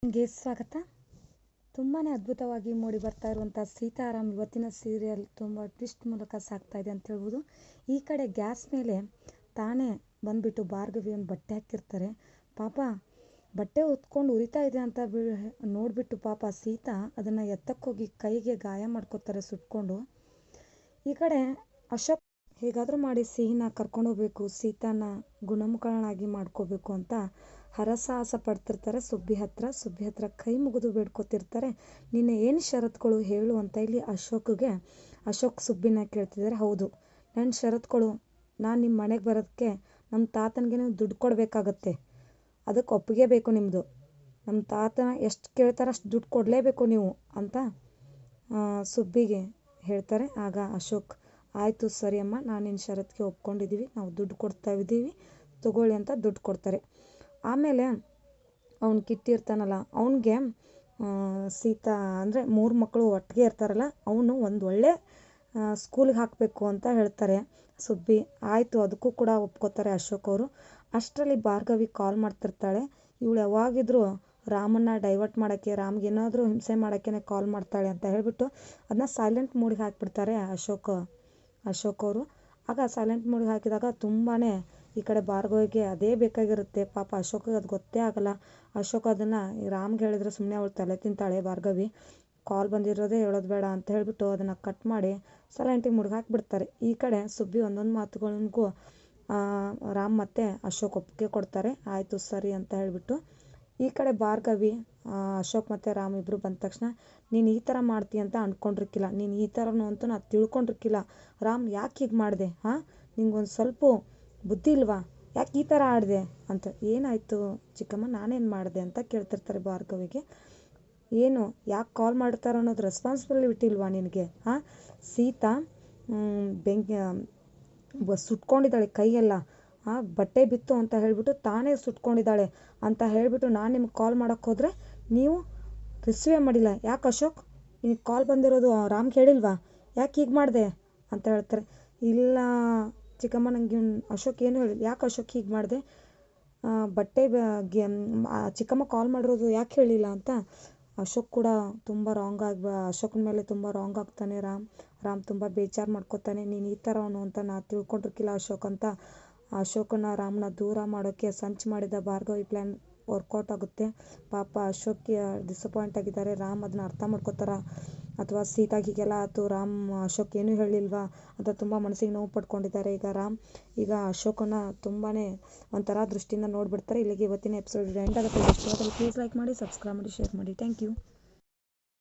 ಗೆ ಸ್ವಾಗತ. ತುಂಬಾ ಅದ್ಭುತವಾಗಿ ಮೂಡಿ ಬರ್ತಾ ಇರುವಂಥ ಸೀತಾರಾಮ್ ಇವತ್ತಿನ ಸೀರಿಯಲ್ ತುಂಬ ಟ್ವಿಸ್ಟ್ ಮೂಲಕ ಸಾಗ್ತಾ ಇದೆ ಅಂತ ಹೇಳ್ಬೋದು. ಈ ಕಡೆ ಗ್ಯಾಸ್ ಮೇಲೆ ತಾನೇ ಬಂದುಬಿಟ್ಟು ಭಾರ್ಗವಿಯನ್ನು ಬಟ್ಟೆ ಹಾಕಿರ್ತಾರೆ. ಪಾಪ ಬಟ್ಟೆ ಹೊತ್ಕೊಂಡು ಉರಿತಾ ಇದೆ ಅಂತ ನೋಡಿಬಿಟ್ಟು ಪಾಪ ಸೀತಾ ಅದನ್ನು ಎತ್ತಕ್ಕೋಗಿ ಕೈಗೆ ಗಾಯ ಮಾಡ್ಕೋತಾರೆ ಸುಟ್ಕೊಂಡು. ಈ ಕಡೆ ಅಶೋಕ್ ಹೇಗಾದರೂ ಮಾಡಿ ಸಿಹಿನ ಕರ್ಕೊಂಡೋಗ್ಬೇಕು, ಸೀತಾನ ಗುಣಮುಖಳಾಗಿ ಮಾಡ್ಕೋಬೇಕು ಅಂತ ಹರಸಾಹಸ ಪಡ್ತಿರ್ತಾರೆ ಸುಬ್ಬಿ ಹತ್ರ ಕೈ ಮುಗಿದು ಬೇಡ್ಕೊತಿರ್ತಾರೆ. ನಿನ್ನೆ ಏನು ಷರತ್ತುಗಳು ಹೇಳು ಅಂತ ಇಲ್ಲಿ ಅಶೋಕ್ ಸುಬ್ಬಿನ ಕೇಳ್ತಿದ್ದಾರೆ. ಹೌದು, ನನ್ನ ಷರತ್ತುಗಳು, ನಾನು ನಿಮ್ಮ ಮನೆಗೆ ಬರೋದಕ್ಕೆ ನಮ್ಮ ತಾತನಿಗೆ ನೀವು ದುಡ್ಡು ಕೊಡಬೇಕಾಗತ್ತೆ, ಅದಕ್ಕೆ ಒಪ್ಪಿಗೆ ಬೇಕು ನಿಮ್ಮದು. ನಮ್ಮ ತಾತನ ಎಷ್ಟು ಕೇಳ್ತಾರೆ ಅಷ್ಟು ದುಡ್ಡು ಕೊಡಲೇಬೇಕು ನೀವು ಅಂತ ಸುಬ್ಬಿಗೆ ಹೇಳ್ತಾರೆ. ಆಗ ಅಶೋಕ್, ಆಯಿತು ಸರಿ ಅಮ್ಮ, ನಾನು ನಿನ್ನ ಷರತ್ತಿಗೆ ಒಪ್ಕೊಂಡಿದ್ದೀವಿ, ನಾವು ದುಡ್ಡು ಕೊಡ್ತಾ ಇದ್ದೀವಿ, ತಗೊಳ್ಳಿ ಅಂತ ದುಡ್ಡು ಕೊಡ್ತಾರೆ. ಆಮೇಲೆ ಅವ್ನು ಕಿಟ್ಟಿರ್ತಾನಲ್ಲ, ಅವನಿಗೆ ಸೀತಾ ಅಂದರೆ 3 ಮಕ್ಕಳು ಒಟ್ಟಿಗೆ ಇರ್ತಾರಲ್ಲ, ಅವನು ಒಂದು ಒಳ್ಳೆ ಸ್ಕೂಲಿಗೆ ಹಾಕಬೇಕು ಅಂತ ಹೇಳ್ತಾರೆ ಸುಬ್ಬಿ. ಆಯಿತು, ಅದಕ್ಕೂ ಕೂಡ ಒಪ್ಕೋತಾರೆ ಅಶೋಕ್ ಅವರು. ಅಷ್ಟರಲ್ಲಿ ಭಾರ್ಗವಿ ಕಾಲ್ ಮಾಡ್ತಿರ್ತಾಳೆ. ಇವಳು ಯಾವಾಗಿದ್ರೂ ರಾಮನ್ನ ಡೈವರ್ಟ್ ಮಾಡೋಕ್ಕೆ, ರಾಮ್ಗೆ ಏನಾದರೂ ಹಿಂಸೆ ಮಾಡೋಕ್ಕೆ ಕಾಲ್ ಮಾಡ್ತಾಳೆ ಅಂತ ಹೇಳಿಬಿಟ್ಟು ಅದನ್ನ ಸೈಲೆಂಟ್ ಮೋಡಿಗೆ ಹಾಕಿಬಿಡ್ತಾರೆ ಅಶೋಕ್ ಅವರು. ಆಗ ಸೈಲೆಂಟ್ ಮೋಡಿಗೆ ಹಾಕಿದಾಗ ತುಂಬಾ ಈ ಕಡೆ ಭಾರ್ಗವಿಗೆ ಅದೇ ಬೇಕಾಗಿರುತ್ತೆ. ಪಾಪ ಅಶೋಕಿಗೆ ಅದು ಗೊತ್ತೇ ಆಗಲ್ಲ. ಅಶೋಕ್ ಅದನ್ನು ರಾಮ್ಗೆ ಹೇಳಿದ್ರೆ ಸುಮ್ಮನೆ ಅವಳು ತಲೆ ತಿಂತಾಳೆ ಭಾರ್ಗವಿ, ಕಾಲ್ ಬಂದಿರೋದೇ ಹೇಳೋದು ಬೇಡ ಅಂತ ಹೇಳಿಬಿಟ್ಟು ಅದನ್ನು ಕಟ್ ಮಾಡಿ ಸೈಲೆಂಟಿಗೆ ಮುಡ್ಗೆ ಹಾಕಿಬಿಡ್ತಾರೆ. ಈ ಕಡೆ ಸುಬ್ಬಿ ಒಂದೊಂದು ಮಾತುಗಳಿಗೂ ರಾಮ್ ಮತ್ತು ಅಶೋಕ್ ಒಪ್ಪಿಗೆ ಕೊಡ್ತಾರೆ. ಆಯಿತು ಸರಿ ಅಂತ ಹೇಳಿಬಿಟ್ಟು ಈ ಕಡೆ ಭಾರ್ಗವಿ ಅಶೋಕ್ ಮತ್ತು ರಾಮ್ ಇಬ್ಬರು ಬಂದ ತಕ್ಷಣ, ನೀನು ಈ ಥರ ಮಾಡ್ತೀಯ ಅಂತ ಅಂದ್ಕೊಂಡಿರ್ಕಿಲ್ಲ, ನೀನು ಈ ಥರನೂ ಅಂತೂ ನಾನು ತಿಳ್ಕೊಂಡಿರ್ಕಿಲ್ಲ. ರಾಮ್, ಯಾಕೆ ಹೀಗೆ ಮಾಡಿದೆ? ನಿಂಗೊಂದು ಸ್ವಲ್ಪ ಬುದ್ಧಿ ಇಲ್ವಾ? ಯಾಕೆ ಈ ಥರ ಆಡಿದೆ ಅಂತ. ಏನಾಯಿತು ಚಿಕ್ಕಮ್ಮ, ನಾನೇನು ಮಾಡಿದೆ ಅಂತ ಕೇಳ್ತಿರ್ತಾರೆ ಭಾರ್ಗವಿಗೆ. ಏನು, ಯಾಕೆ ಕಾಲ್ ಮಾಡ್ತಾರೋ ಅನ್ನೋದು ರೆಸ್ಪಾನ್ಸಿಬಿಲಿಟಿ ಇಲ್ವಾ ನಿನಗೆ? ಸೀತಾ ಸುಟ್ಕೊಂಡಿದ್ದಾಳೆ ಕೈಯೆಲ್ಲ, ಬಟ್ಟೆ ಬಿತ್ತು ಅಂತ ಹೇಳಿಬಿಟ್ಟು ತಾನೇ ಸುಟ್ಕೊಂಡಿದ್ದಾಳೆ ಅಂತ ಹೇಳಿಬಿಟ್ಟು ನಾನು ನಿಮ್ಗೆ ಕಾಲ್ ಮಾಡೋಕ್ಕೆ ಹೋದರೆ ನೀವು ರಿಸೀವೇ ಮಾಡಿಲ್ಲ. ಯಾಕೆ ಅಶೋಕ್, ನಿನಗೆ ಕಾಲ್ ಬಂದಿರೋದು ರಾಮ್ಗೆ ಹೇಳಿಲ್ವಾ? ಯಾಕೆ ಹೀಗೆ ಮಾಡಿದೆ ಅಂತ ಹೇಳ್ತಾರೆ. ಇಲ್ಲ ಚಿಕ್ಕಮ್ಮ, ನನಗೆ ಅಶೋಕ್ ಏನು ಹೇಳಿಲ್ಲ. ಯಾಕೆ ಅಶೋಕ್ ಹೀಗೆ ಮಾಡಿದೆ? ಬಟ್ಟೆ ಚಿಕ್ಕಮ್ಮ ಕಾಲ್ ಮಾಡಿರೋದು ಯಾಕೆ ಹೇಳಿಲ್ಲ ಅಂತ ಅಶೋಕ್ ಕೂಡ ತುಂಬ ಅಶೋಕನ ಮೇಲೆ ತುಂಬ ರಾಂಗ್ ಆಗ್ತಾನೆ. ರಾಮ್ ತುಂಬ ಬೇಜಾರು ಮಾಡ್ಕೋತಾನೆ. ನೀನು ಈ ಥರವನು ಅಂತ ನಾನು ತಿಳ್ಕೊಂಡಿರ್ಕಿಲ್ಲ ಅಶೋಕ್ ಅಂತ ಅಶೋಕನ ರಾಮ್ನ ದೂರ ಮಾಡೋಕ್ಕೆ ಸಂಚು ಮಾಡಿದ ಭಾರ್ಗವಿ ಪ್ಲ್ಯಾನ್ ವರ್ಕೌಟ್ ಆಗುತ್ತೆ. ಪಾಪ ಅಶೋಕ್ಗೆ ಡಿಸಪಾಯಿಂಟ್ ಆಗಿದ್ದಾರೆ. ರಾಮ್ ಅದನ್ನ ಅರ್ಥ ಮಾಡ್ಕೋತಾರ ಅಥವಾ ಸೀತಾಗಿ ಹೀಗೆಲ್ಲ ಆಯ್ತು, ರಾಮ್ ಅಶೋಕ್ ಏನೂ ಹೇಳಿಲ್ವಾ ಅಂತ ತುಂಬ ಮನಸ್ಸಿಗೆ ನೋವು ಪಡ್ಕೊಂಡಿದ್ದಾರೆ. ಈಗ ಅಶೋಕನ ತುಂಬಾ ಒಂಥರ ದೃಷ್ಟಿಯಿಂದ ನೋಡಿಬಿಡ್ತಾರೆ. ಇಲ್ಲಿಗೆ ಇವತ್ತಿನ ಎಪಿಸೋಡ್ ಎಂಡ್ ಆಗುತ್ತೆ. ಪ್ಲೀಸ್ ಲೈಕ್ ಮಾಡಿ, ಸಬ್ಸ್ಕ್ರೈಬ್ ಮಾಡಿ, ಶೇರ್ ಮಾಡಿ. Thank you.